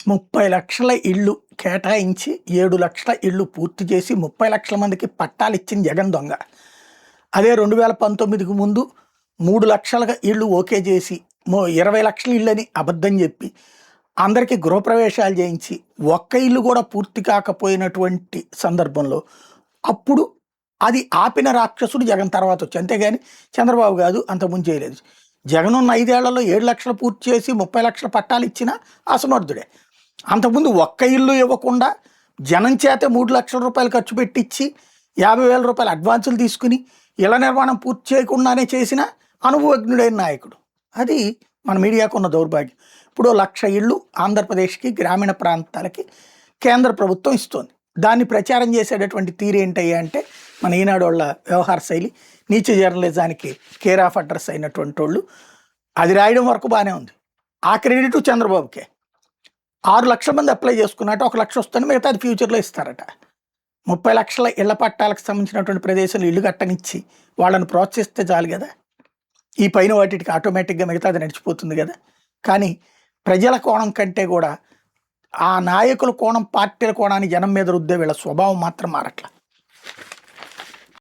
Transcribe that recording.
30 లక్షల ఇళ్ళు కేటాయించి 7 లక్షల ఇళ్ళు పూర్తి చేసి 30 లక్షల మందికి పట్టాలు ఇచ్చిన జగన్ దొంగ. అదే 2019కి ముందు 3 లక్షల ఇళ్ళు ఓకే చేసి 20 లక్షల ఇళ్ళని అబద్ధం చెప్పి అందరికీ గృహప్రవేశాలు చేయించి ఒక్క ఇల్లు కూడా పూర్తి కాకపోయినటువంటి సందర్భంలో అప్పుడు అది ఆపిన రాక్షసుడు జగన్ తర్వాత వచ్చి, అంతేగాని చంద్రబాబు కాదు, అంతకుముందు చేయలేదు. జగన్ ఉన్న 5 ఏళ్లలో 7 లక్షలు పూర్తి చేసి 30 లక్షల పట్టాలు ఇచ్చినా అసమర్థుడే. అంతకుముందు ఒక్క ఇల్లు ఇవ్వకుండా జనం చేతే 3 లక్షల రూపాయలు ఖర్చు పెట్టించి 50,000 రూపాయలు అడ్వాన్సులు తీసుకుని ఇళ్ల నిర్మాణం పూర్తి చేయకుండానే చేసిన అనుభవజ్ఞుడైన నాయకుడు. అది మన మీడియాకు ఉన్న దౌర్భాగ్యం. ఇప్పుడు 1,00,000 ఇళ్ళు ఆంధ్రప్రదేశ్కి గ్రామీణ ప్రాంతాలకి కేంద్ర ప్రభుత్వం ఇస్తోంది. దాన్ని ప్రచారం చేసేటటువంటి తీరు ఏంటయ్యా అంటే మన ఈనాడు వాళ్ళ వ్యవహార శైలి, నీచ జర్నలిజానికి కేర్ ఆఫ్ అడ్రస్ అయినటువంటి వాళ్ళు. అది రాయడం వరకు బాగానే ఉంది. ఆ క్రెడిట్ చంద్రబాబుకే. 6 లక్షల మంది అప్లై చేసుకున్నట్టు 1 లక్ష వస్తుంది, మిగతా అది ఫ్యూచర్లో ఇస్తారట. 30 లక్షల ఇళ్ల పట్టాలకు సంబంధించినటువంటి ప్రదేశాలు ఇల్లు కట్టనిచ్చి వాళ్ళని ప్రోత్సహిస్తే చాలు కదా. ఈ పైన వాటికి ఆటోమేటిక్గా మిగతా అది నడిచిపోతుంది కదా. కానీ ప్రజల కోణం కంటే కూడా ఆ నాయకుల కోణం, పార్టీల కోణాన్ని జనం మీద రుద్దే వీళ్ళ స్వభావం మాత్రం మారట్ల.